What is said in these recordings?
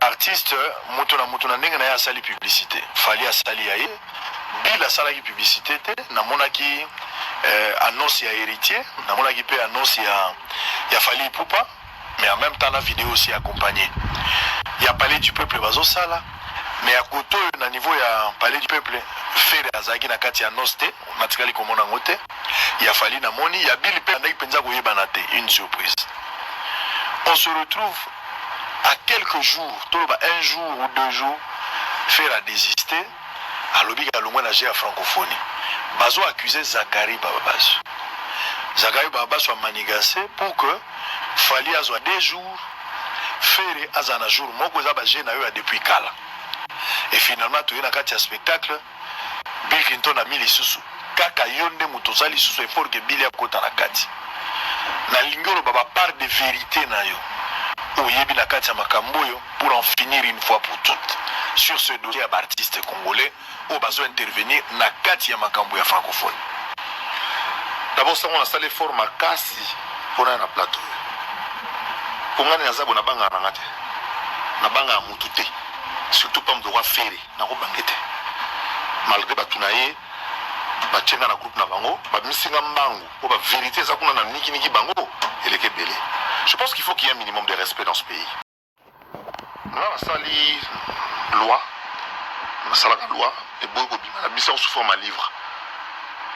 artiste mutuna ndenge na ya sali publicité fali asali ya ye bila sala ki publicité te na monaki annonce ya héritier na monaki pe annonce ya Fally Ipupa mais en même temps la vidéo aussi accompagnée ya Palais du Peuple bazo sala mais à côté na niveau ya Palais du Peuple faire azaki na kati annonce te matikali komona ngote ya Fally na moni ya Bill pe ndaki penza ko yebana te une surprise. On se retrouve à quelques jours, un jour ou 2 jours, faire à désister à l'objet à l'ombre à francophonie. Bazo accusé Zachary Bababas. Zachary Bababas soit manigancé pour que Fally a 2 jours, faire à un jour, moi que Zabagé n'a eu depuis Kala. Et finalement, tu es dans un spectacle, Bill Clinton a mis les sous. Kaka yonde mutozali sous effort que Bill a kota na kati. Na lingoro baba part de vérité na yo. Oyebi na kati ya makamboyo pour en finir une fois pour toutes sur ce dossier d'artistes congolais où bazo intervenir na kati ya makamboyo francophone. D'abord ça on a salé fort makasi pour na plateau. Pour ngani na zabo na banga na ngate. Na banga mututé. Surtout pas mdoka ferré na ko bangete. Malgré batunaye bachenga na groupe na bango ba misinga mbangu pour ba vérité ça kuna na niki bango eleke belé. Je pense qu'il faut qu'il y ait un minimum de respect dans ce pays. Là, ça lit loi, la loi, et beaucoup la mission sous forme à livre.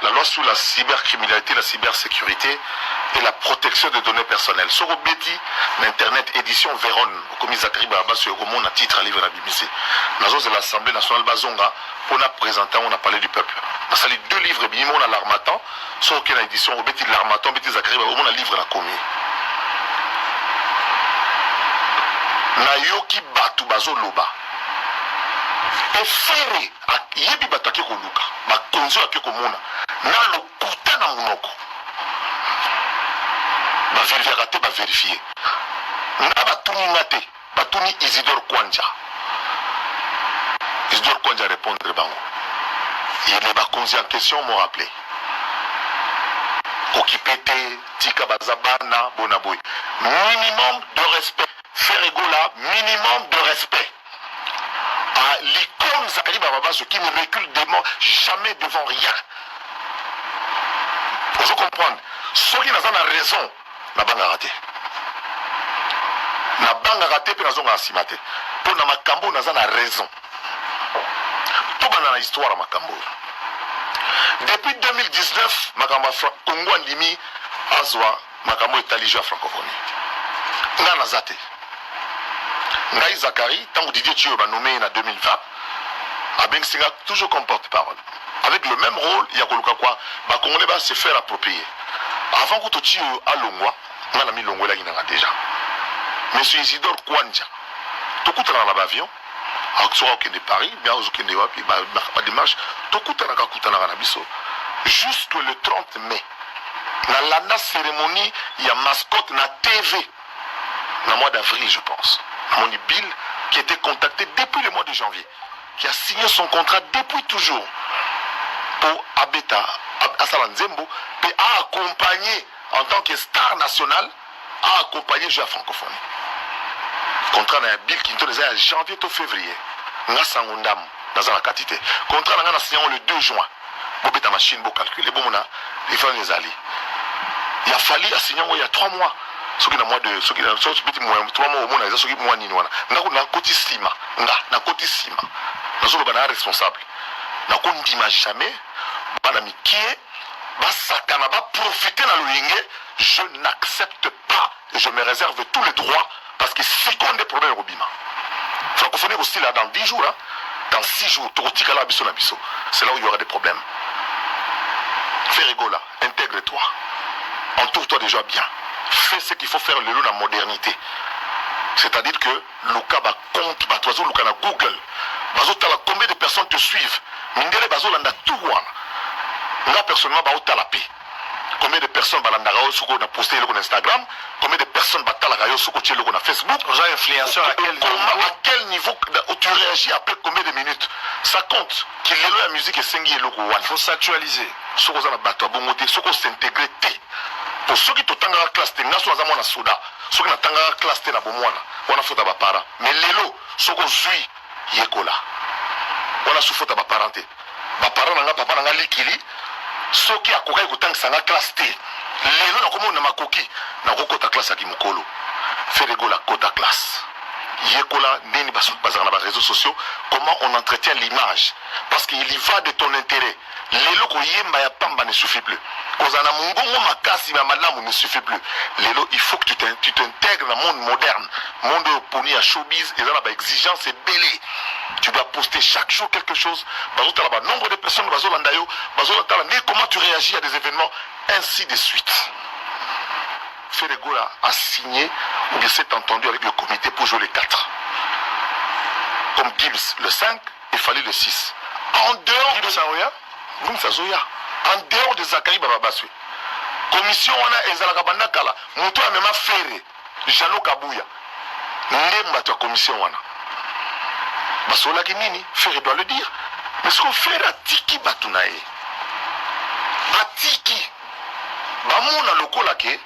La loi sur la cybercriminalité, la cybersécurité et la protection des données personnelles. Sur Obeti, l'Internet édition Véron, au commis Zachary Bababas sur le monde, un titre à livre à la BBC. Dans de l'Assemblée nationale Bazonga, on a présenté, on a parlé du peuple. On a 2 livres, on a l'Armatan, sur aucune édition, Obeti l'Armatan, Obeti Zachary Bababas, on a livre à la commis. Na yoki batu bazo loba e fere yebi batu ake koluka bakonzi ake komona na lokuta na munoko baverifiaka te baverifie nga batuni nga te batuni Isidore Kwanja répondre bango et les bakonzi en question m'ont rappelé okipete tika bazabana bonaboy minimum de respect. Faire égola, minimum de respect. À l'icône Zachary Bababas qui ne recule jamais devant rien. Vous comprenez? Ceux qui n'ont pas raison, n'a pas raté. N'a pas raté, puis n'a pas raté. Pour na makambo, n'a pas raison. Tout dans l'histoire à makambo. Depuis 2019, makambo Congo Ndimi Azwa, makambo est alligé à francophonie. N'a pas raté. Ngaï Zachary, tant que Didier Thio va nommer en 2020, Abeng Singa toujours comme porte-parole. Avec le même rôle, il y a quoi bah Congolais va se faire approprier. Avant que Thio à Longwa, on a mis Longwa là déjà. Monsieur Isidore Kwanja, tout coûte dans l'avion, à soit au de Paris, bien au de Wapi, bah démarche, tout coûte dans la biso. Jusque le 30 mai, dans la cérémonie, il y a mascotte na TV. Dans le mois d'avril, je pense. Moni Bill, qui était contacté depuis le mois de janvier, qui a signé son contrat depuis toujours pour Abeta, Asalanzembo, et a accompagné, en tant que star national, a accompagné la francophonie. Contrat na Bill Clinton est à janvier au février. Nga sangundam dans la quantité. Contrat na signé le 2 juin. Bobeta machine, bo calculer, bon mona, les femmes les alliés. Il a fallu signer il y a 3 mois. Ce qui est mois de ce qui est 3 mois au monde, ce qui est mois ni noana. Na koti sima, na koti sima. Na solo bana responsable. Na kondima jamais bana mikie ba sakana ba profiter na loyenge. Je n'accepte pas et je me réserve tous les droits parce que si qu'on des problèmes au bima. Francophonie aussi là dans 10 jours hein, dans 6 jours tokotika la biso na biso. C'est là où il y aura des problèmes. Fais rigola, intègre-toi. Entoure-toi déjà bien. Fais ce qu'il faut faire le la modernité. C'est-à-dire que Luka va compte, Batoiso Luka na Google. Bazo tala combien de personnes te suivent. Mindele bazo landa tout wana. Nga personnellement ba otala pe. Combien de personnes balanda rayo suko na poster le Instagram, combien de personnes batala rayo suko tchelo na Facebook. Aux influenceurs à quel niveau tu réagis après combien de minutes. Ça compte. Qu'il est la musique et sengi et logo wana. Il faut s'actualiser. Soko za na bato bongote, soko s'intégrer. pour ceux qui totanga classe te ngaso aza mwana soda soki natanga classe te na bomwana wana fota ba para mais lelo soko zui yekola wana su fota ba parent te ba parent nanga papa nanga likili soki akokai kotangisa nga classe te lelo nakomona makoki nakokota classe ya kimokolo feregola kota classe yekola nini bazala na ba réseaux sociaux comment on entretient l'image parce qu'il y va de ton intérêt lelo koyemba ya pamba ne suffit plus kozana mungongo makasi ya malamu ne suffit plus lelo il faut que tu t'intègres dans le monde moderne monde poni à showbiz et dans la exigence est belé tu dois poster chaque jour quelque chose bazotala ba nombre de personnes bazolanda yo bazotala mais comment tu réagis à des événements ainsi de suite. Feregola a signé ou bien s'est entendu avec le comité pour jouer les 4. Comme Gibbs le 5 et Fali le 6. En dehors de Saoya, en dehors de Zakari Bababaswe. Commission wana ezalaka bandakala, muto amema fere, Jano Kabuya. Ndemba ta commission wana. Basola ki nini, Fere doit le dire. Mais ce qu'on fait atiki batunae. Atiki. Bamona lokola ke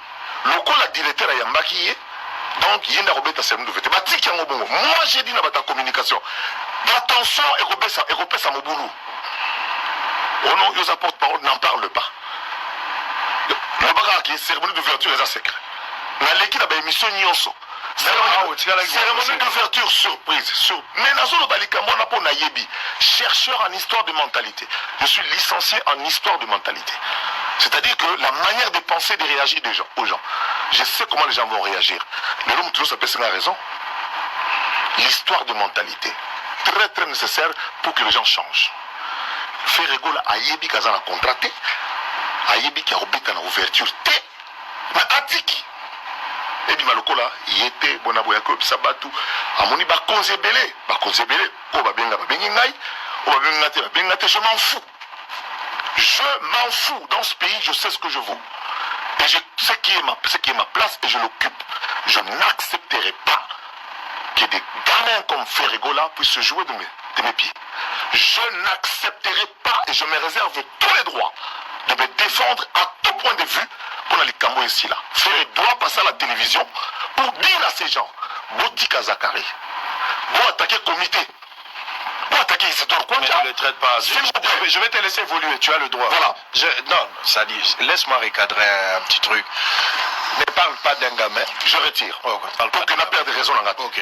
lokola directeur ya mbaki donc yenda robeta semdu vete batiki yango bongo moi j'ai dit na bata communication attention ekopesa mobulu ono yosa porte-parole n'en parle pas le baka ki cérémonie d'ouverture est secret na leki na ba émission nyonso cérémonie d'ouverture surprise mais nazolo balikambo na po na yebi chercheur en histoire de mentalité je suis licencié en histoire de mentalité. C'est-à-dire que la manière de penser, de réagir aux gens, je sais comment les gens vont réagir. Mais l'homme toujours s'appelle c'est la raison. L'histoire de mentalité, très très nécessaire pour que les gens changent. Feregola ayebi kazana contraté, ayebi ki arobeta na ouverture te, na atiki. Ebi malokola yete bonaboya ko sabatu amoni ba konzebele, ko ba benga ngai, o ba benga te, je m'en fous. Je m'en fous. Dans ce pays, je sais ce que je vaux. Et je sais qui est ma place et je l'occupe. Je n'accepterai pas que des gamins comme Feregola puissent se jouer de mes pieds. Je n'accepterai pas et je me réserve tous les droits de me défendre à tout point de vue pour les Cambo ici là. Ferre doit passer à la télévision pour dire à ces gens, Botika Zakari, bon attaquer le comité. Mais ne le traite pas. Je vais te laisser évoluer, tu as le droit. Voilà. Non, ça dit, laisse-moi recadrer un petit truc. Ne parle pas d'un gamin. Je retire. Oh, pour que n'a pas de raison. Ok.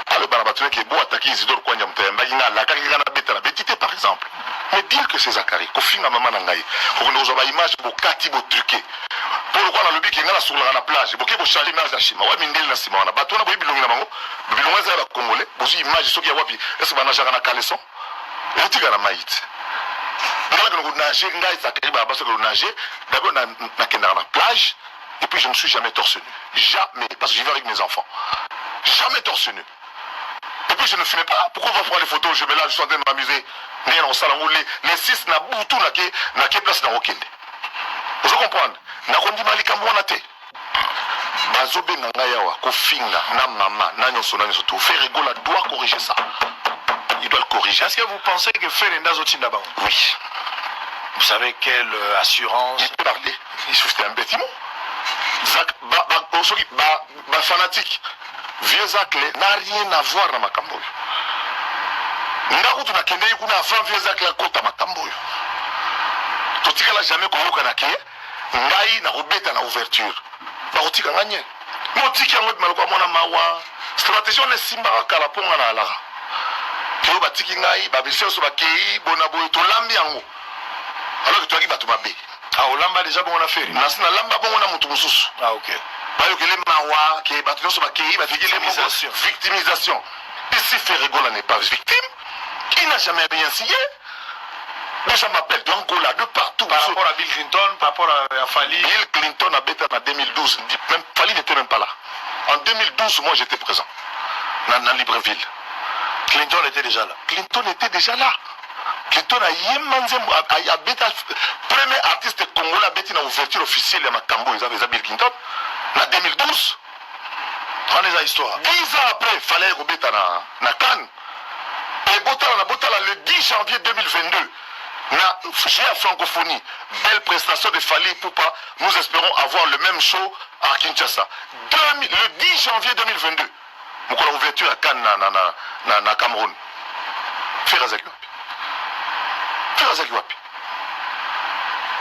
Alors, Barabatoué qui est beau attaquer Isidore Kwanyam Mbagina, la Karigana Betala, Betité par exemple. Mais dire que c'est Zakari, qu'au fin de maman Nangaï, pour nous avoir image, pour Kati, pour truquer. Pour le coup, on a le bic qui est sur la plage, pour qu'il faut changer l'image d'Achima. Ouais, Mindel Nassima, on a battu, on a bilongé Namango, bilongé Zara Congolais, pour une image, ce qui a wapi, est-ce qu'on a jarana caleçon? Et tu as maït. Donc, on a nagé, Zakari, parce que on a nagé, d'abord, on a la plage, et puis je ne me suis jamais torse nu. Jamais, parce que j'y vais avec mes enfants. Jamais torse nu. Et puis je ne fumais pas. Pourquoi on va prendre les photos? Je me lâche, je suis en train de m'amuser. Les 6 na boutou na ke place na Rokende. Vous comprenez? Na kondi malika mwana te. Bazobe na ngayawa ko finga na mama na nyonso tout. Feregola doit corriger ça. Il doit le corriger. Est-ce que vous pensez que Ferendazo Zotinda Bango? Oui. Vous savez quelle assurance? Il peut parler. Il souffle un bâtiment. Fanatique. Vieux Zak n'a rien à voir dans ma camboy. Ndakutu na kende kuna avant vieux Zak la kota makamboy. Totika la jamais koyoka na ke ngai na robeta na ouverture. Ba kotika nganye. Motika ngot maloko mona mawa. Stratégie on simba kala ponga na ala. Ke ba tiki ngai ba biso so ba kei bona boy to lambi yango. Alors que tu as batu mabe. Ah olamba déjà bon on a fait. Nasina lamba bon na mutu mususu. Ah OK. Victimisation. Ici, Feregola n'est pas victime. Il n'a jamais rien signé. Les gens m'appellent d'Angola, de partout. Par rapport à Bill Clinton, par rapport à Fali. Bill Clinton a bêté en 2012. Même Fali n'était même pas là. En 2012, moi j'étais présent. Dans Libreville. Clinton était déjà là. Clinton était déjà là. Clinton a bêté. Premier artiste congolais a bêté dans l'ouverture officielle de Makambo. Ils avaient Bill Clinton. En 2012, prenez la histoire. 10 ans après, il fallait rebêter na Cannes. Et Botala le 10 janvier 2022, J'ai la francophonie, belle prestation de Fali Poupa. Nous espérons avoir le même show à Kinshasa. Le 10 janvier 2022. Nous avons l'ouverture à Cannes, na Cameroun. Ferazaki wapi.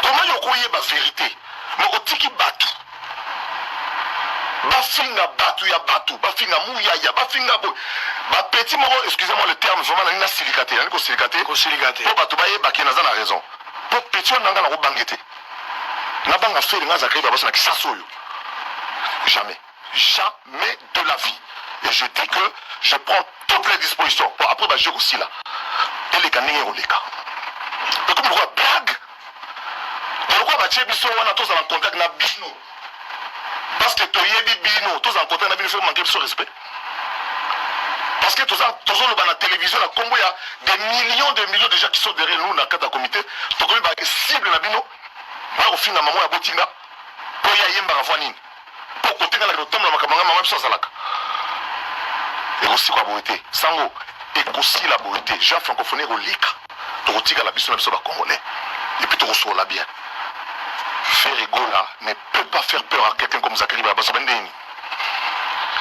Comment vous croyez la vérité? Mais vous tiki batu. Bafinga batu ya batu. Bafinga mouya ya. Bafinga bo. Ba petit moro, excusez-moi le terme, vraiment na silicaté. Ko silicaté. Ko silicaté. Po batu baye ba kenaza na raison. Po petit on nanga na ko bangete. Na banga faire nga zakari ba na kisasoyo. Jamais. Jamais de la vie. Et je dis que je prends toutes les dispositions. Bon, après, je aussi là. Et les gars, les gars. Et comme le roi blague, le roi Mathieu Bisso, on a tous en contact avec Bino. Parce que tu es Bino, tous en contact avec Bino, il faut manquer de respect. Parce que tous dans la télévision, il y a des millions de gens qui sont derrière nous dans le cadre du comité. Tu connais la cible de Bino. Au fin de la maman, il y a Botinga. Pour y aller, il y a pour côté de la tombe, il y a maman, et aussi quoi beauté sango et aussi la beauté Jean francophonie relique to rotika la biso na congolais et puis to reçoit bien faire rigola ne peut pas faire peur à quelqu'un comme Zakari Babaso Bendeni.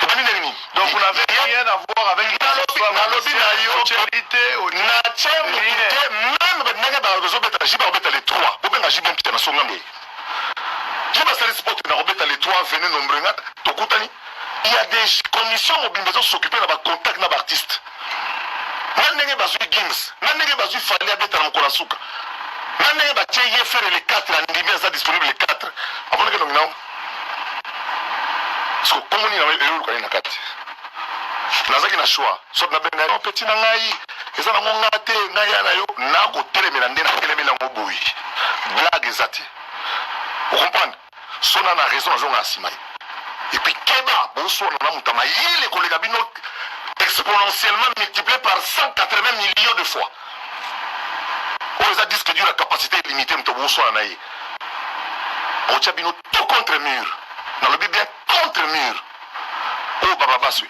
Donc vous n'avez rien à voir avec la lobby na yo charité au na chembe même nanga ba besoin beta jiba beta les trois ou bien jiba mpita na songambe jiba sali sport na robeta les trois venez nombreux to kutani. Il y a des commissions qui s'occuper de contact avec l'artiste. Nandenge bazui Gims, nandenge bazui Fali Abeta na Mokolasuka. Nandenge batie faire les 4 en Ndimia ça disponible les 4. Avant que nous non. Parce que comme on est dans le cas na kati. Nazaki na choix. Soit na benga petit na ngai, eza na ngonga te ngai na yo na ko telemela ndena telemela ngoboui. Blague ezati. Vous comprenez? Sona na raison zonga asimai. Et puis Keba, bonsoir, les collègues exponentiellement multiplié par 180 millions de fois. On les a dit que la capacité est limitée, mais bonsoir, on tient tout contre mur. Dans le bien contre mur. Oh, Baba Basui.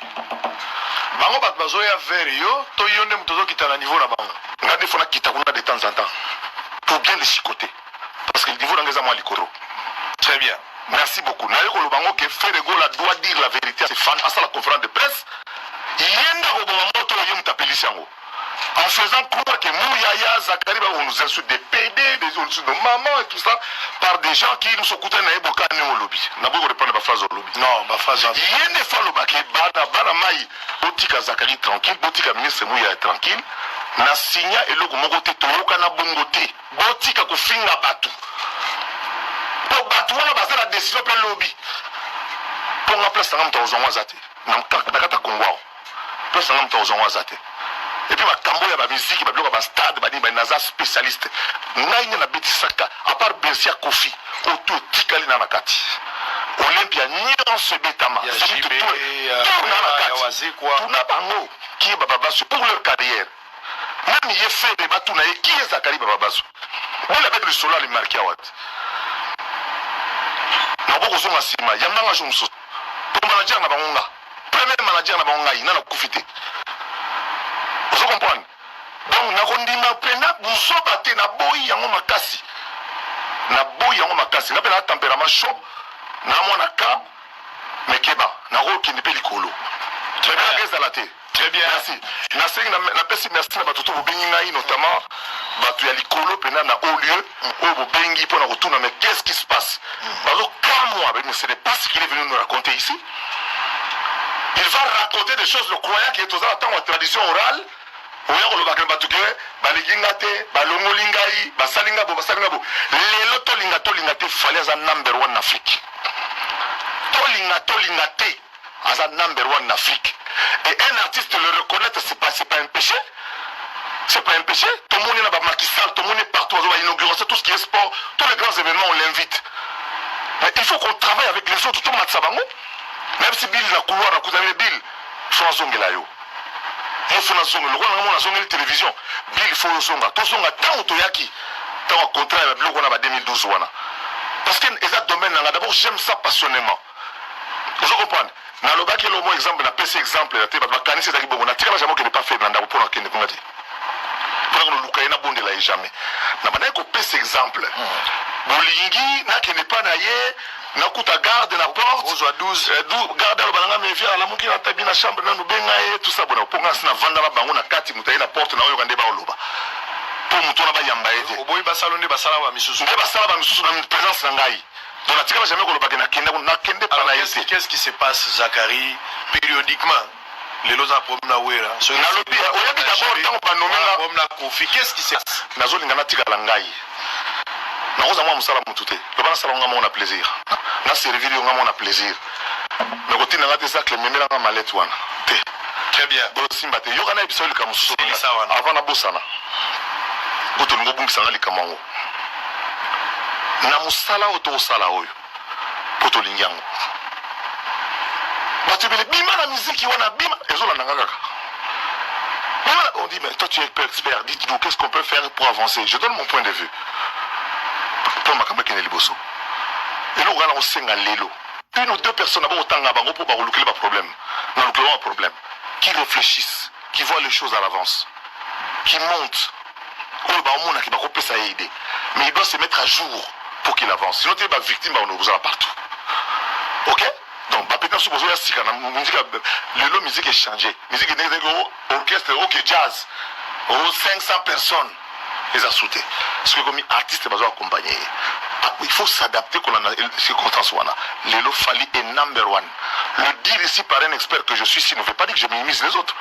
Bango Batbazo ya verio, to yonde mtozo qui est à niveau là-bas. Regardez, il faut quitter de temps en temps. Pour bien les chicoter. Parce que le niveau d'Angeza moi l'icoro. Très bien. Merci beaucoup. Nayo Kolobango que Ferregola doit dire la vérité à ses fans à la conférence de presse. Yenda Obamoto Yom Tapelissango. En faisant croire que Mouyaya, Zakari, on nous insulte des PD, des insultes de maman et tout ça, par des gens qui nous sont coûtés à Eboka au lobby. N'a pas reprendre ma phrase au lobby. Non, ma phrase. Yende Falobake, Bana Maï, Botika Zakari tranquille, Botika ministre Mouyaya tranquille. Na signa et logo Mogote Toroka na Bongote. Botika Kofinga Batu. Pour Batouana, basé la décision pour le lobby. Pour la place, on a besoin de Zate. Nakata Kongwa. Place, on a besoin de Zate. Et puis, il y a la musique, il y a stade, il y a des spécialistes. Il y a des bétisaka, à part Bessia Kofi, autour de Tikali Nanakati. Olympia, Nyon Betama. Il y a JB, tout n'a pas mot qui est Bababasu pour leur carrière. Même il est fait des Batouna et qui est Zakari Bababasu. On l'a fait le solo à l'Imarki Awad. Naboko Zonga Sima, Yamanga Jumso. Pour manager Nabonga. Premier manager Nabonga, il n'a pas profité. Vous comprenez? Donc, nakondima pena buzo bate na boyi yango makasi. Na boyi yango makasi. Na pena tempérament chaud. Na mona ka mekeba. Na roki ne pe likolo. Très bien, Rezalate. Très bien. Merci. Na sengi na pesi merci na batuto bo bengi ngai notamment batu ya likolo pena na haut lieu o bo bengi pour na retourner mais qu'est-ce qui se passe? Bazo comme moi, mais ce n'est pas ce qu'il est venu nous raconter ici. Il va raconter des choses le croyant qui est aux attentes en tradition orale. Oya kolobaka batuke baliginga te balongolinga yi basalinga bo lelo tolinga te fali aza number 1 en Afrique. Tolinga te aza number 1 en Afrique. Et un artiste le reconnaître c'est pas un péché. C'est pas un péché. Tout le monde est là, Macky Sall, tout le monde est partout, on va inaugurer tout ce qui est sport, tous les grands événements on l'invite. Mais il faut qu'on travaille avec les autres, tout le monde sabango. Même si Bill na couloir na kuzami Bill, faut zongela yo. Il faut nazonga le roi na zongela télévision. Bill faut zonga. To zonga tant toyaki. Tant contrat avec le na 2012 wana. Parce que les autres domaines d'abord j'aime ça passionnément. Vous comprenez? Na lobaki le mot exemple na PC exemple la te ba kanisi za kibongo na tika jamais que ne pas fait na ndako pour na kende kongati. pour que luka na bonde la jamais na bana ko pese exemple bolingi na kene pa na ye na kuta garde na porte ozo 12 garde la bananga me via la muki na tabi na chambre na nubenga ye tout ça bona ponga sina vanda la bango na kati mutayi na porte na oyo kande ba oloba pour mutona ba yamba ete oboyi basalonde basala ba misusu nde basala ba misusu na présence na ngai donc na tikala jamais koloba na kende pa na yese. Qu'est-ce qui se passe Zachary périodiquement les lots à problème na wera so na lobi oyebi d'abord tango ba nomenga problème na Kofi qu'est-ce qui se passe nazo linga na tikala ngai na oza mwa musala mutu te loba na sala nga mona plaisir na servir nga mona plaisir mais ko tina ngate ça clememela nga malette wana te très bien bo simba te yoka na ebiso lika mususu wana avant na bosana boto ngo bungisa nga lika mango na musala oto osala oyo poto lingiango bato bele bima na musique wana bima ezola nanga kaka. On dit, mais toi tu es expert, dites-nous qu'est-ce qu'on peut faire pour avancer. Je donne mon point de vue. Pour ma campagne de Liboso. Et nous, on sait lelo. Une ou deux personnes d'abord autant à Bango pour relouquer le problème. Dans le problème. Qui réfléchissent, qui voient les choses à l'avance, qui montent. Mais il doit se mettre à jour pour qu'il avance. Sinon, tu es victime, on nous en partout. Ok? Donc, peut-être que la musique est changée. Musique est orchestre, ok, jazz. 500 personnes. Les a sauté. Parce que comme artiste, ils sont accompagnés. Il faut s'adapter à la circonstance. Lelo Fali est number one. Le dire ici par un expert que je suis ici ne veut pas dire que je minimise les autres.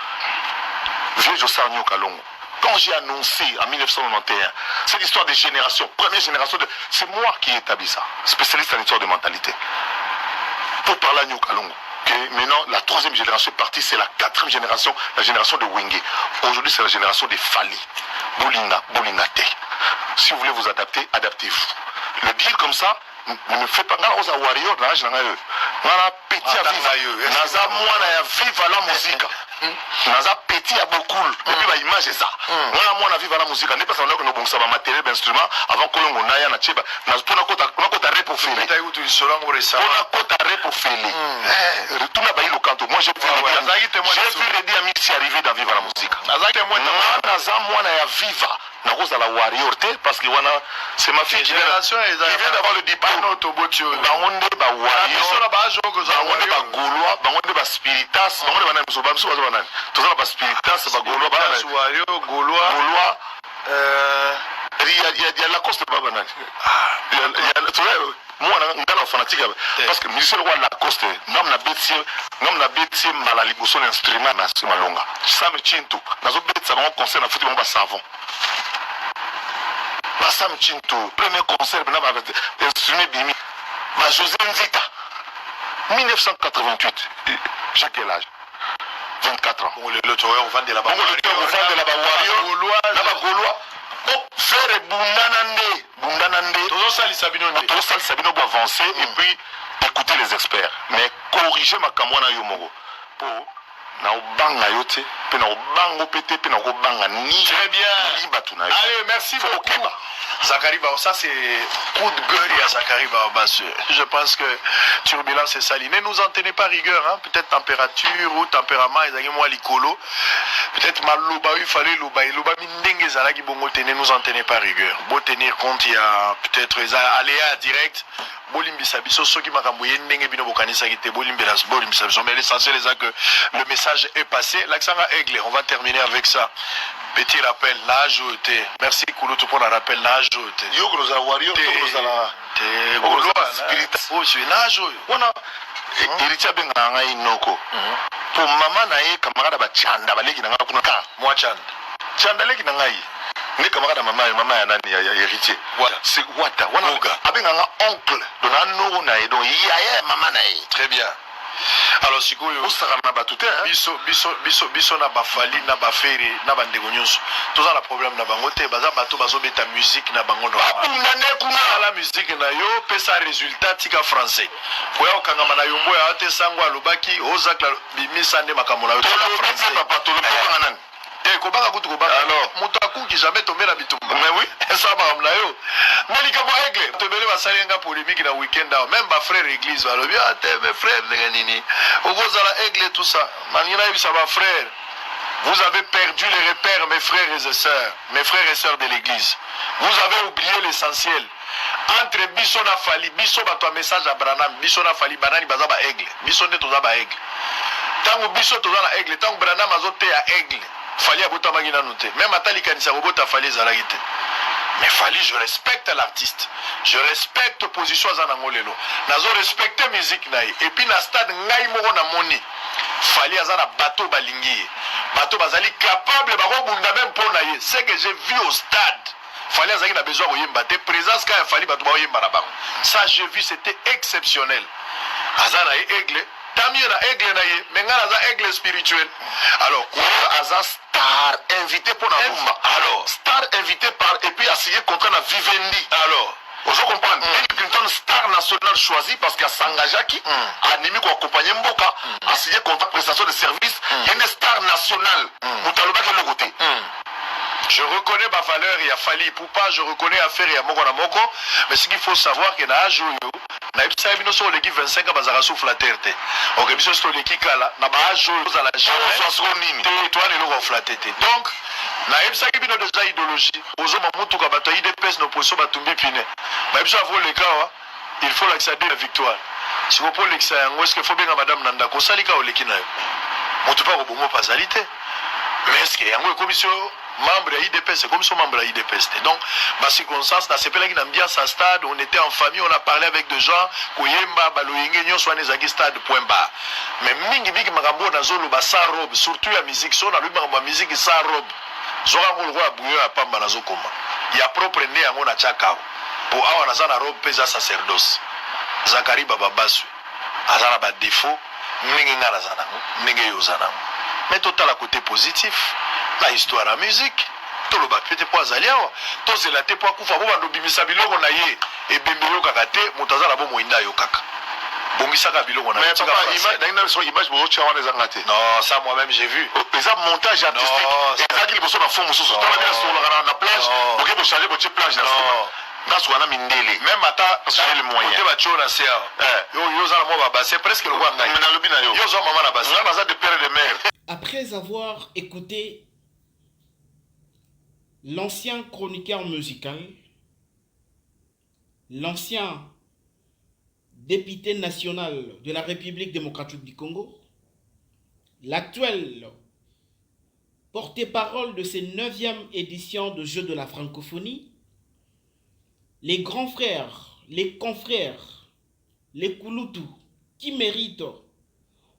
Vieux Jossar Nyo Kalongo. Quand j'ai annoncé en 1991, c'est l'histoire des générations. Première génération, c'est moi qui ai établi ça. Spécialiste en histoire de mentalité. Pour parler à Nyo Kalongo. Maintenant, la troisième génération est partie, c'est la quatrième génération, la génération de Wenge. Aujourd'hui, c'est la génération des Fali. Boulinga, Boulingate. Si vous voulez vous adapter, adaptez-vous. Le dire comme ça, ne me fait pas grâce à Warrior, dans l'âge de petit à vivre. Naza mwana ya vive la musique. Naza petit à beaucoup. Et puis, l'image est ça. Mwana vive la musique. N'est pas ça que nous avons un matériel d'instrument avant que l'on ait un atcheba. Nous avons un ré pour faire. On a un ré pour faire. Retourne à Baïlo Kanto. Moi, j'ai vu Reddy Amixi arriver dans Viva la musique. Naza mwana ya vive. Narosa la Warrior, parce que c'est ma fille qui vient d'avoir le diplôme. Bangonde ba Warrior, bangonde ba Gaulois, bangonde ba Spiritas, bangonde ba Namso, bamso ba nan. Tout ça ba Spiritas, ba Gaulois, ba Warrior, Gaulois. Il y a la coste ba banan. Moi on a fanatique parce que musicien roi la coste, ngam na beti malali boson instrument na malonga. Ça me tient tout. Nazo beti ça ba concert na futi ba savon. Sam Chinto, premier concert, instrument Bimi, José Nzita, 1988, j'ai quel âge? 24 ans. Le tourneur vend de la Warrior, Gaulois. Oh, frère Bundanande. Tout ça, le Sabino pour avancer et puis écouter les experts. Mais corriger ma camouana yomogo. Pour na obanga yote, pe na obango pete, pe na obanga ni. Très bien. Allez, merci beaucoup. Zachary Bao, ça c'est coup de gueule à Zachary Bao. Je pense que turbulence est salie. Ne nous en tenez pas rigueur, hein? Peut-être température ou tempérament, ils ont moins l'icolo. Peut-être mal l'oba, il fallait l'oba. L'oba mindengue zalagi bongo, ne nous en tenez pas rigueur. Bon tenir compte, il y a peut-être les aléas directs. Bolimbisa biso soki makamboye ndenge bino bokanisa kite bolimbelas bolimbisa biso, mais l'essentiel est que le message est passé. L'accent à Aigle, on va terminer avec ça. Petit rappel, n'a ajouté. Merci Kouloutou pour le rappel, n'a ajouté. Yo nous a Warrior, nous a la Gaulois, oh je suis n'a ajouté. Wana Iritia benga inoko. Pour maman nae camarade ba chanda baleki na kuna ka. Moi chanda. Chanda leki na ngai. Ni camarade maman ya nani ya héritier. C'est Wata. Wana abenga oncle. Dona no na edo ya maman nae. Très bien. Alors sikoyo osaka na batute biso na bafali na bafere na bandeko nyonso toza na problème na bango te baza bato bazobeta musique na bango la musique na yo pesa résultat tika français koya okangama na yombo ya te sango alobaki ozakla bimisa nde makambo na yo français kobaka kutu kobaka moto akuki jamais tombé na bitumba mais oui ça makambo na yo mais likambo Aigle tobele basali nga polémique na week-end awa même bafrère église balobi te mes frères ndenge nini okozala Aigle tout ça malingina yebisa bafrère Vous avez perdu les repères, mes frères et sœurs, mes frères et sœurs de l'église. Vous avez oublié l'essentiel. Entre biso na fali, biso bato a message à Branham, biso na fali, banani baza ba aigle, biso nde toza ba aigle. Tango biso toza na aigle, tango Branham azote ya aigle, fali abota magina note. Même atali kanisa robota fali zalagite. Mais fali, je respecte l'artiste. Je respecte position za nangolelo. Nazo respecte musique naï. Et puis na stade ngai moko na moni. Fali azana bateau balingi. Bateau bazali capable bako bunda même pour naïe. C'est que j'ai vu au stade. Fali azali na besoin koyemba te présence ka fali bato ba yemba na bango. Ça j'ai vu, c'était exceptionnel. Azana aigle, tamie na aigle naïe, mais ngana za aigle spirituel. Alors quoi Aza star invité pour la Mumba. Alors Star invité par et puis a signé contrat na Vivendi. alors Vous comprenez? Bill Clinton, star national choisi parce qu'il a s'engagé a animé pour accompagner Mboka, a signé contrat de prestation de service. Il y a une star nationale. Moutaloba qui est le côté. je reconnais ma valeur, il y a Fali Poupa, je reconnais affaire, il y a Moko na Moko, mais ce qu'il faut savoir que na âge na ebisa bino so l'équipe 25 ans bazaka souffle la terre te. OK, biso so l'équipe kala na ba âge za la jamais. Toi ne lo flatter te. Donc na ebisa bino déjà idéologie. Ozo mamutu ka bato IDPS no poso batumbi pine. Ba ebisa vo le kawa, il faut l'accéder à la victoire. Si vous pouvez l'exciter, est-ce qu'il faut bien madame Nanda ko salika o lekina yo. Motu pa ko bongo pasalité. Mais est-ce que yango commission membre de l'IDPS, c'est comme son membre de l'IDPS. Donc, ma circonstance, dans ce pays-là, à stade, on était en famille, on a parlé avec des gens, Koyemba, Baloyenge, Nyon, soit les stade, point bas. Mais mingi mingi magambo na zolo ba sans robe, surtout la musique, son a lui ma musique sans robe. Zora ngolo kwa bouyo a pamba na zokoma. Il y a propre né à mon achakao. Pour avoir na zana robe pesa sacerdoce. Zakari baba basu. Azana ba défaut, mingi ngala zana, mingi yozana. Mais total à côté positif. La histoire la musique to lo ba pete po azaliawa to zela te po akufa bo bando bimisa biloko na ye e bembelo kaka te mutaza na bo moinda yo kaka bongisa ka biloko na. Mais papa image bo cha wana zanga te. Non, ça moi même j'ai vu. Pesa montage artistique. Et ça qui bosso na fond mususu. To la bien sur la plage. OK, bo changer bo plage na Nasu wana mindele. Même ata sur le moyen. Te ba chona sea. Yo za mo ba c'est presque le roi ngai. Mais na lobi na yo. Yo zo mama na basi. Na za de père et de mère. Après avoir écouté l'ancien chroniqueur musical, l'ancien député national de la République démocratique du Congo, l'actuel porte-parole de cette 9e édition de Jeux de la francophonie, les grands frères, les confrères, les Kouloutou, qui méritent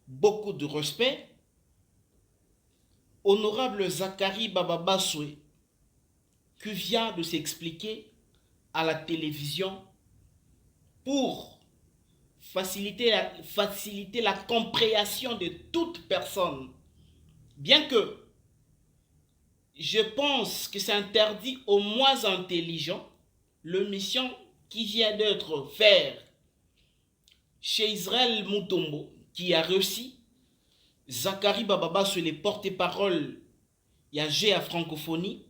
beaucoup de respect, honorable Zakari Bababaswe, qui vient de s'expliquer à la télévision pour faciliter la compréhension de toute personne. Bien que je pense que c'est interdit aux moins intelligents, le mission qui vient d'être faite chez Israël Moutombo, qui a réussi, Zakari Bababaswe, les porte-parole, il y a G à francophonie,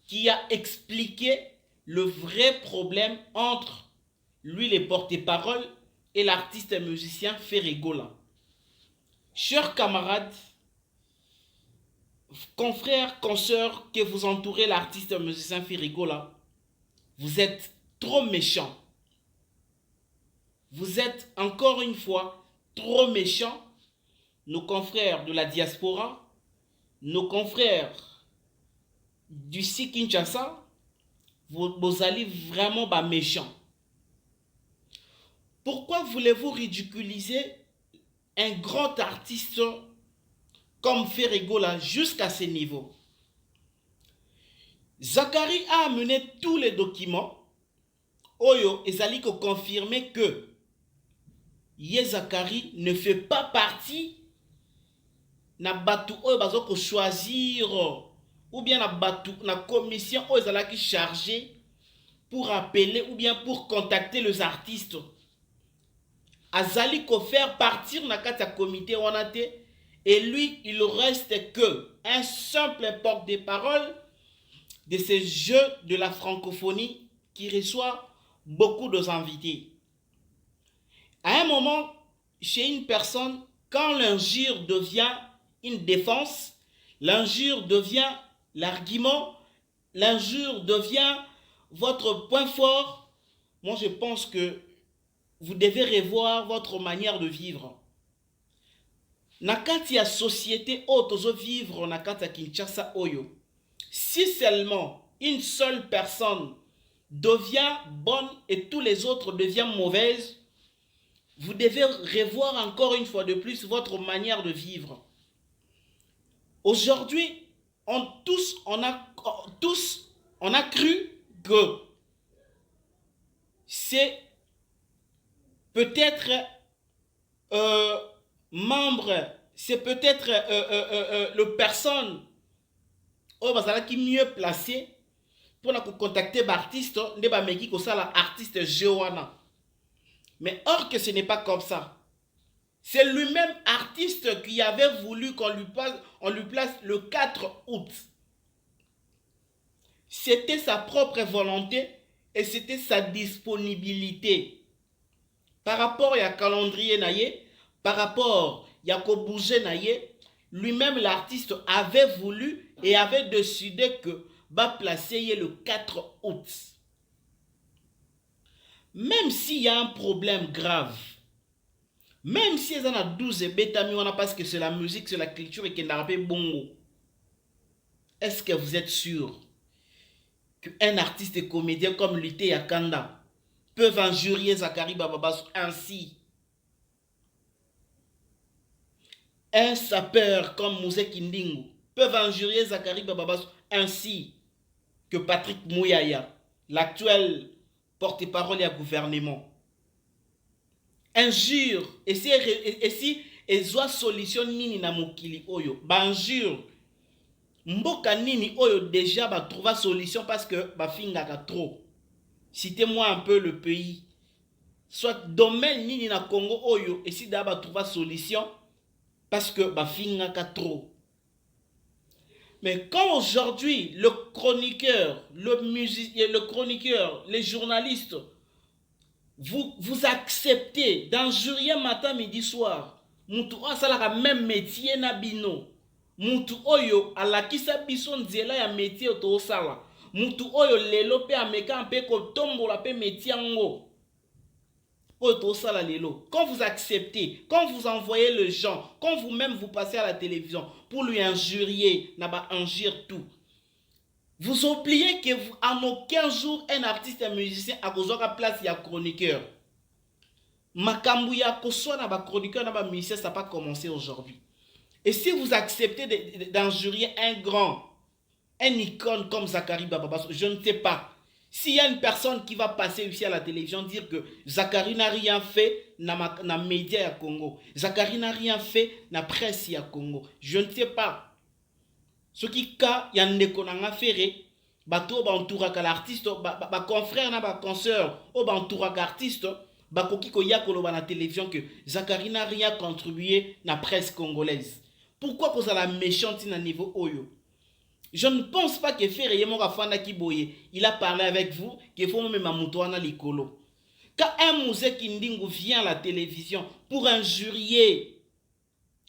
qui a expliqué le vrai problème entre lui, les porte-parole, et l'artiste et musicien Ferregola. Chers camarades, confrères, consoeurs, que vous entourez l'artiste et musicien Ferregola, vous êtes trop méchants. Vous êtes encore une fois trop méchants. Nos confrères de la diaspora, nos confrères du Kinshasa, vous allez vraiment méchants. Pourquoi voulez-vous ridiculiser un grand artiste comme Ferregola jusqu'à ce niveau? Zakari a amené tous les documents. Oyo ezali ko confirmer que Zakari ne fait pas partie na batu oyo bazo ko choisir ou bien na batu na commission oyo ezalaki chargé pour appeler ou bien pour contacter les artistes. Azali ko faire partir na kati ya comité wana te, et lui il reste que un simple porte-parole de ces jeux de la francophonie qui reçoit beaucoup d'invités. À un moment, chez une personne, quand l'injure devient une défense, L'injure devient l'argument, l'injure devient votre point fort. Moi, je pense que vous devez revoir votre manière de vivre. Nakati ya société otozo vivre nakati ya Kinshasa oyo. Si seulement une seule personne devient bonne et tous les autres deviennent mauvaises, vous devez revoir encore une fois de plus votre manière de vivre. Aujourd'hui, on a cru que c'est peut-être membre, c'est peut-être le personne qui mieux placé pour contacter l'artiste, artiste Joana. Mais or que ce n'est pas comme ça. C'est lui-même artiste qui avait voulu qu'on lui place le 4 août. C'était sa propre volonté et c'était sa disponibilité. Par rapport à calendrier naïe, par rapport à ko bouger naïe, lui-même l'artiste avait voulu et avait décidé que va placer le 4 août. Même s'il y a un problème grave, même si il y a 12 bétami, parce que c'est la musique, c'est la culture et qu'il n'a pas bongo, est-ce que vous êtes sûr qu'un artiste et comédien comme Lité Yakanda peuvent injurier Zakari Bababassou ainsi? Un sapeur comme Mouzé Kindingo peuvent injurier Zakari Bababassou ainsi que Patrick Mouyaya, l'actuel porte-parole du gouvernement. Injure, et si ils ont solution nini na mokili oyo, ba injure, mboka nini oyo déjà ba trouva solution parce que ba fingaka trop. Citez-moi un peu le pays. Soit domaine nini na Congo oyo, et si d'aba trouva solution parce que ba fingaka trop. Mais quand aujourd'hui le chroniqueur, le musicien, le chroniqueur, les journalistes, vous acceptez d'injurier matin, midi, soir, mutu asalaka même métier na bino, mutu oyo alakisa biso nzela ya métier to sala, mutu oyo lelo pe ameka mpe ko tombola pe métier ngo. Quand vous acceptez, quand vous envoyez le gens, quand vous-même vous passez à la télévision pour lui injurier, n'a injure tout. Vous oubliez que en aucun jour un artiste, un musicien a besoin de place, il y a chroniqueur. Makambu ya koswa na ba chroniqueur na ba musicien, ça n'a pas commencé aujourd'hui. Et si vous acceptez d'injurier un icône comme Zakari Bababassou, je ne sais pas. S'il y a une personne qui va passer ici à la télévision dire que Zakari n'a rien fait na média ya Congo, Zakari n'a rien fait na presse ya Congo, je ne sais pas. Ce qui ka y a ndeko na ferré, bato ba entouraka l'artiste, ba confrère na ba consoeur, o ba entouraka artiste, ba koki ko ya koloba na télévision que Zakari n'a rien contribué na presse congolaise. Pourquoi que ça la méchante na niveau oyo? Je ne pense pas que Ferré Morafana Kiboye, il a parlé avec vous, qu'il faut même Mamoutoana Likolo. Quand un Mouzé Kindingo vient à la télévision pour injurier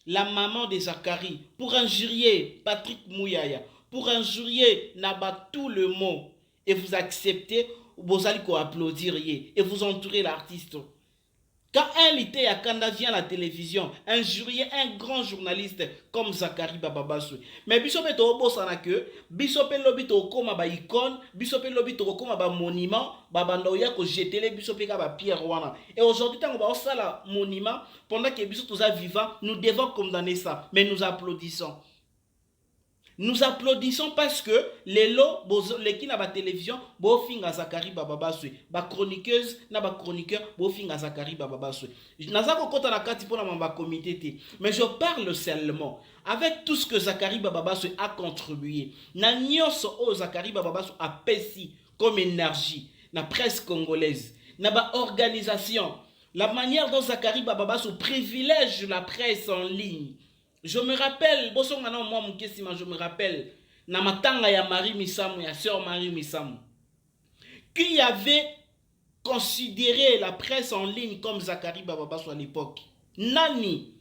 la maman de Zakari, pour injurier Patrick Mouyaya, pour injurier Naba tout le mot, et vous acceptez, vous allez applaudir et vous entourez l'artiste. Quand un Lité Yakanda vient à la télévision, injurier un grand journaliste comme Zakari Bababassou. Mais bisope to bosana que bisope lobito koma ba icône, bisope lobito koma ba monument, babanda oya ko jetele bisope ka ba pierre wana. Et aujourd'hui tant on va sala monument pendant que biso tous vivants, nous devons condamner ça, mais nous applaudissons. Nous applaudissons parce que les lots, les qui na ba télévision, bo finga Zakari Bababassou, ba chroniqueuse na ba chroniqueur, bo finga Zakari Bababassou. Nazako kota na kati pona mamba comité té, mais je parle seulement avec tout ce que Zakari Bababassou a contribué. Na nyonso o Zakari Bababassou a pesi comme énergie na presse congolaise, na ba organisation, la manière dont Zakari Bababassou privilège la presse en ligne. Je me rappelle, je me rappelle, Namatanga ya Marie Misamou, ya sœur Marie Misamou, qui avait considéré la presse en ligne comme Zakari Bababassou à l'époque. Nani,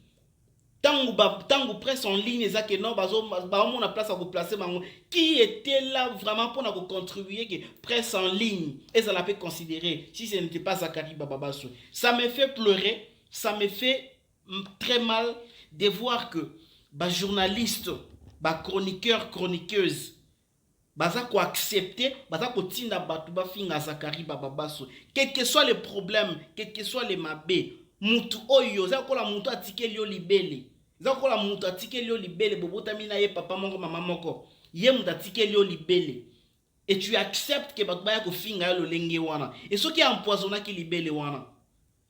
Tango presse en ligne, que non, on a place à placer. Qui était là vraiment pour contribuer que presse en ligne et ça l'a fait considérer si ce n'était pas Zakari Bababasso. Ça me fait pleurer, ça me fait très mal de voir que journalistes, chroniqueurs, chroniqueuses, baza ko accepter, baza ko tinda batu ba finga Zakari Bababasso. Quels que soient les problèmes, quels que soient les mabé, mutu oyo, za ko la mutu atike yo libele. Za ko la mutu atike yo libele, bobota mina ye papa moko mama moko. Ye mutu atike yo libele. Et tu acceptes que batu ba ya ko finga yo lenge wana. Et ceux qui empoisonna ki libele wana.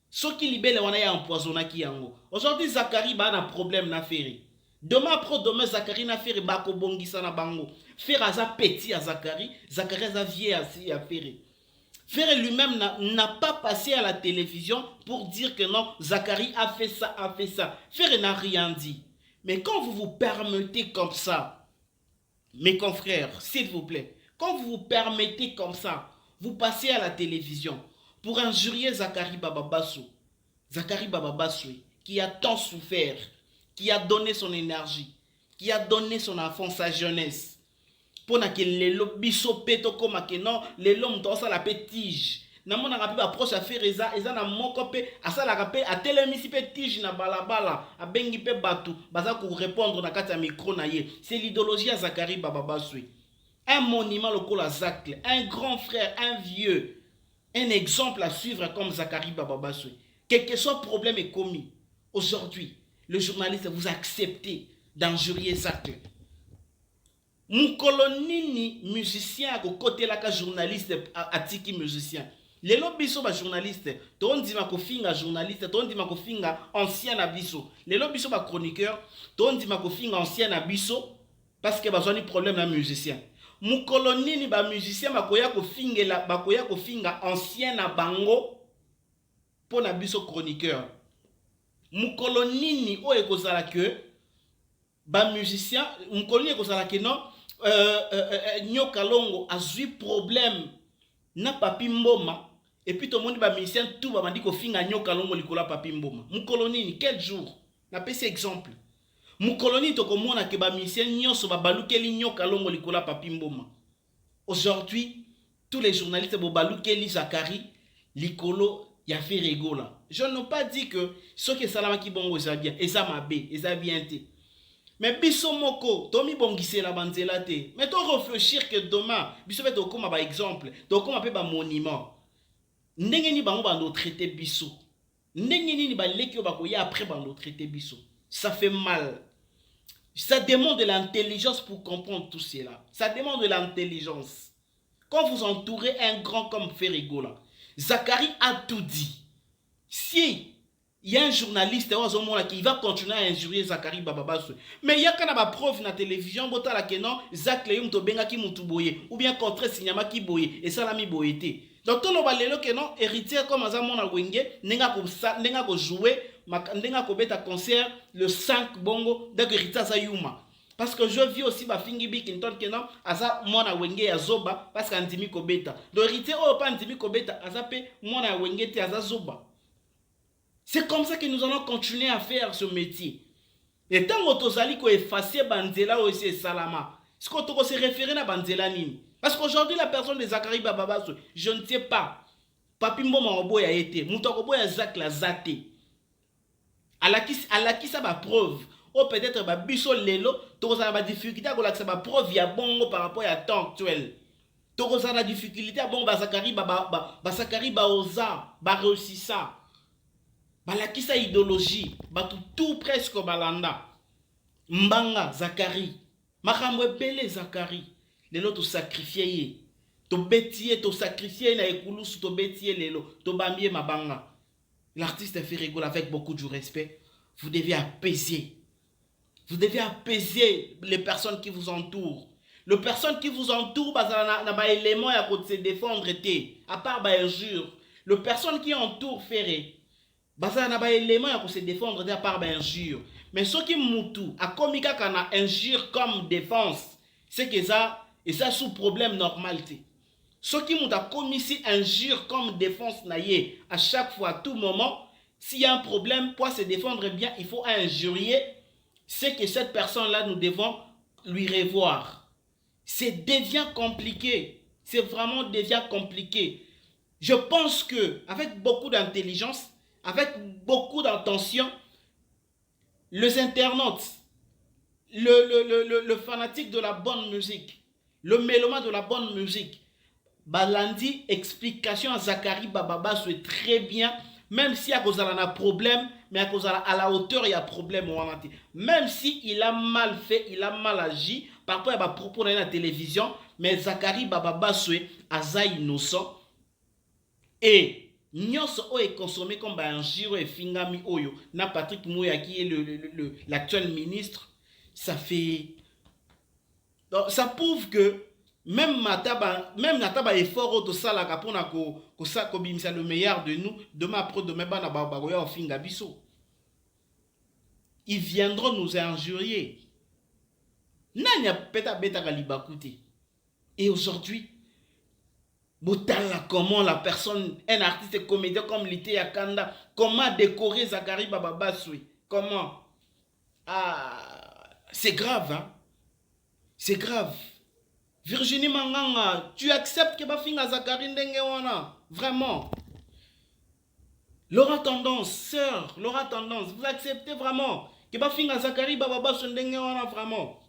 Ceux qui libele wana ya empoisonna ki yango. Aujourd'hui Zakari ba na problème na faire. Demain après demain Zakari na faire ba ko bongisa na bango. Faire à petit à Zakari, Zakari a vieille à faire. Faire lui-même n'a pas passé à la télévision pour dire que non, Zakari a fait ça, a fait ça. Faire n'a rien dit. Mais quand vous vous permettez comme ça, mes confrères, s'il vous plaît, quand vous vous permettez comme ça, vous passez à la télévision pour injurier Zakari Bababasso, qui a tant souffert, qui a donné son énergie, qui a donné son enfance, sa jeunesse. Pour que les biso peto comme que non les lom dans ça la tige na mona rapi approche à faire eza na moko pe asa la rapé a telemisi pe tige na balabala a bengi pe batu baza ko répondre na kati ya micro na ye. C'est l'idéologie à Zakari Bababasso, un monument lokola Zacle, un grand frère, un vieux, un exemple à suivre comme Zakari Bababasso. Quel que soit problème est commis aujourd'hui, le journaliste vous acceptez d'injurier Zacle. Moukolonini musicien à côté là ka journaliste atiki musicien. Les lobiso ba journaliste, ton dima ko finga journaliste, ton dima ko finga ancien abiso. Les lobiso ba chroniqueur, ton dima ko finga ancien abiso parce que bazoni problème na musicien. Moukolonini ba musicien bakoya ko finga ancien na bango pour na biso chroniqueur. Moukolonini o ekozala que ba musicien, moukolonini ekozala que non Nyoka Longo a eu problème na papi mboma et puis tout le monde ba musicien tout ba mandi ko finga Nyoka Longo likola papi mboma. Mukoloni quel jour na pesi exemple. Mukoloni to komona ke ba musicien nyonso ba balukeli Nyoka Longo likola papi mboma. Aujourd'hui tous les journalistes bo balukeli Zakari likolo ya fait rigola. Je n'ai pas dit que ce que salama ki bongo ça bien et ça m'a bé et ça bien té. Mais biso moko, tomi bongise la banzela te. Mais to réfléchir que demain, biso fait comme par exemple, to comme pe ba monument. Ndenge ni bango bando traiter biso. Ndenge ni ba lekio ba koya après bando traiter biso. Ça fait mal. Ça demande de l'intelligence pour comprendre tout cela. Ça demande de l'intelligence. Quand vous entourez un grand comme Ferigola, Zakari a tout dit. Si il y a un journaliste qui va continuer à injurier Zakari Bababasso. Mais il y a quand même une preuve na télévision botala que non Zak Leyum to benga ki mutu boye ou bien contre signama ki boye et ça la mi boyete. Donc tout le balelo que non héritier comme azamona wenge nenga ko jouer nenga ko beta concert le 5 bongo donc héritier sa yuma. Parce que je vis aussi ba fingi bikinton que non asa mona wenge ya zoba parce qu'andimi ko beta. Donc héritier o pas andimi ko beta asa pe mona wenge te asa zoba. C'est comme ça que nous allons continuer à faire ce métier. Et tant que nous allons effacer Banzela aussi Salama, est-ce qu'on doit se référer à Banzela Nini? Parce qu'aujourd'hui, la personne de Zakari Bababasso, je ne sais pas. Papi Mboma Oboy a été, Moutakoboy a Zak la Zate. À la qui ça va preuve? Ou peut-être ba biso lelo, tu as la difficulté à la preuve, il y a bon par rapport à temps actuel. Tu as la difficulté à bon Zakari Baoza, ba réussi ça. Balaki sa idéologie, batu tout presque balanda. Mbanga Zakari, makamwe bele Zakari, lelo to sacrifier, to betier, to sacrifier na ekulusu to betier lelo, to bambie mabanga. L'artiste fait rigoler avec beaucoup de respect. Vous devez apaiser. Vous devez apaiser les personnes qui vous entourent. Les personnes qui vous entourent, na ba élément ya ko se défendre té, à part ba injure. Les personnes qui entourent Ferré Baza na ba élément ya ko se défendre de par injure. Mais ce qui mutu a komika kana injure comme défense, c'est que ça et ça sous problème normalité. Ce qui mutu a commis si injure comme défense naie à chaque fois à tout moment, s'il y a un problème pour se défendre bien, il faut injurier c'est que cette personne-là, nous devons lui revoir. C'est devient compliqué. C'est vraiment devient compliqué. Je pense que avec beaucoup d'intelligence, avec beaucoup d'attention, les internautes, le fanatique de la bonne musique, le mélomane de la bonne musique, balandi explication à Zakari Bababa, c'est très bien, même si à cause de un problème, mais à cause à la hauteur il y a problème. Même si il a mal fait, il a mal agi par rapport à ma propos dans la télévision, mais Zakari Bababa c'est aza innocent et nyonso o est consommé comme un giro et fingami oyo na Patrick Mouya qui est l'actuel ministre. Ça fait, donc, ça prouve que même nataba effort auto sala kapona ko sa ko bimisa le meilleur de nous demain après demain bana ba ya ofinga biso. Ils viendront nous injurier. Nanya peta beta kalibakute. Et aujourd'hui, Boutala, comment la personne, un artiste comédien comme Lité Yakanda, comment décorer Zakari Bababasui? Comment? Ah, c'est grave, hein? C'est grave. Virginie Manganga, tu acceptes que Bafinga Zakari Ndengewana? Vraiment. Laura Tendance, sœur, Laura Tendance, vous acceptez vraiment que Bafinga Zakari Bababasui Ndengewana? Vraiment.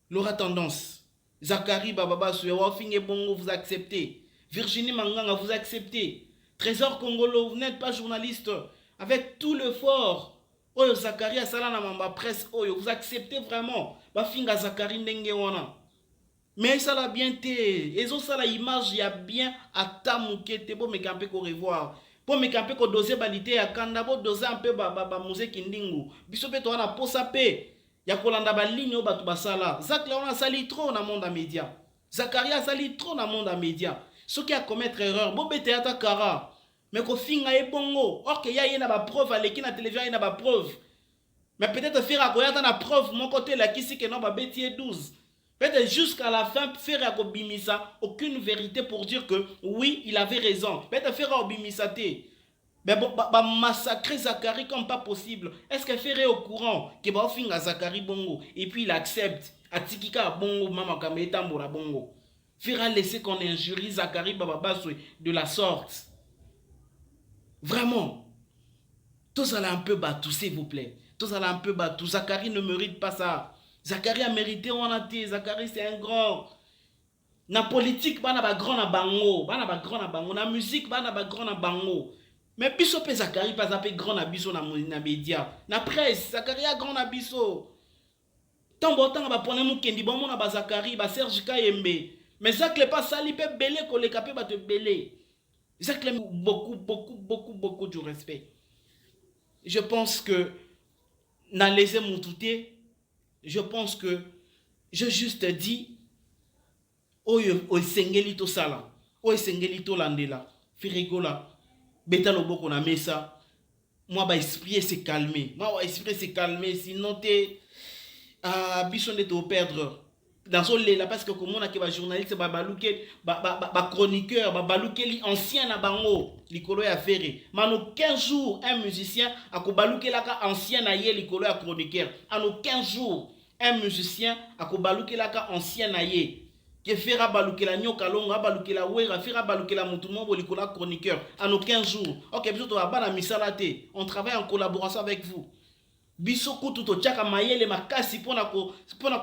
Laura Tendance, Zakari Bababasui, Wafinge Bongo, vous acceptez. Virginie Manganga, vous acceptez. Trésor Congolo, vous n'êtes pas journaliste. Avec tout le fort, Oyo Zakari Asalana Mamba Presse, Oyo, vous acceptez vraiment. Bafinga Zakari Ndengewana. Mais ça l'a bien été. Et ça, la image, il y a bien à tamouke, bon, mais campé qu'on revoir. Pour me campé qu'on dose balité à Kandabo, dose un peu, musée Kindingu. Bisope, toi, on a posapé. Ya kolanda ba ligne au batu basala. Zak là on a sali trop dans le monde à média. Zakaria a sali trop dans le monde à média. Ce qui a commettre erreur, bon bete ata kara. Mais ko finga e bongo. Or que y a ba preuve à l'équipe na télévision y a ba preuve. Mais peut-être faire à koyata na preuve mon côté la kisi que non ba betier 12. Peut-être jusqu'à la fin faire à bimisa aucune vérité pour dire que oui, il avait raison. Peut-être faire à bimisa te. Mais bon, massacrer Zakari comme pas possible. Est-ce qu'elle ferait au courant que va finir Zakari bongo et puis il accepte Atikika bongo mama kameta mbora bongo. Fera laisser qu'on injurie Zakari Bababaswe de la sorte. Vraiment. Tous allez un peu battu s'il vous plaît. Tous allez un peu battu. Zakari ne mérite pas ça. Zakari a mérité on a été. Zakari c'est un grand. Na politique bana ba grand na bango, bana ba grand na bango, na musique bana ba grand na bango. Mais biso pe Zakari pas appelé grand na biso na média. Na presse, Zakari a grand na biso. Tant bon temps ba pona mu kendi bon na ba Zakari, ba Serge Kayembe. Mais Zak le pas sali pe belé ko le capé ba te belé. Zak le beaucoup du respect. Je pense que na laissé mon touté. Je pense que je juste dit oyo sengeli to sala. Oyo sengeli to landela. Firigola. Beta loboko na mesa. Moi ba esprit s'est calmé. Moi esprit s'est calmé sinon t'es bison de te perdre. Dans ce là parce que comme on a que ba journaliste ba baluke ba chroniqueur ba baluke li ancien na bango likolo ya ferré. Mano 15 jours un musicien a ko baluke la ka ancien na ye likolo ya chroniqueur. Ano 15 jours un musicien a ko baluke la ka ancien na ye. Que fera balukela nyoka longa balukela wera fera balukela mutumo bolikola chroniqueur en nos 15 jours. OK, biso to bana misala te. On travaille en collaboration avec vous. Biso kutu to tchaka mayele makasi pona ko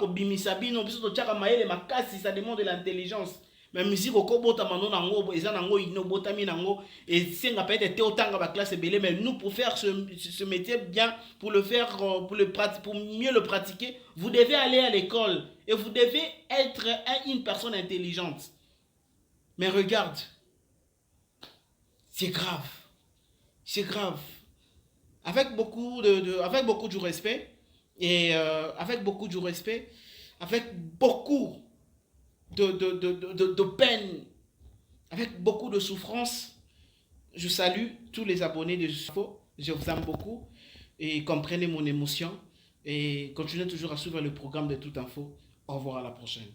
bimisa bino biso to tchaka mayele makasi, ça demande de l'intelligence. Mais musique ko bota mano nango eza nango ino botami nango et senga peut-être te otanga ba classe belé, mais nous pour faire ce métier bien, pour le faire pour mieux le pratiquer, vous devez aller à l'école et vous devez être une personne intelligente. Mais regarde, c'est grave. C'est grave. Avec beaucoup de respect et avec beaucoup de respect, avec beaucoup de peine, avec beaucoup de souffrance, je salue tous les abonnés de Info. Je vous aime beaucoup et comprenez mon émotion et continuez toujours à suivre le programme de Tout Info. Au revoir, à la prochaine.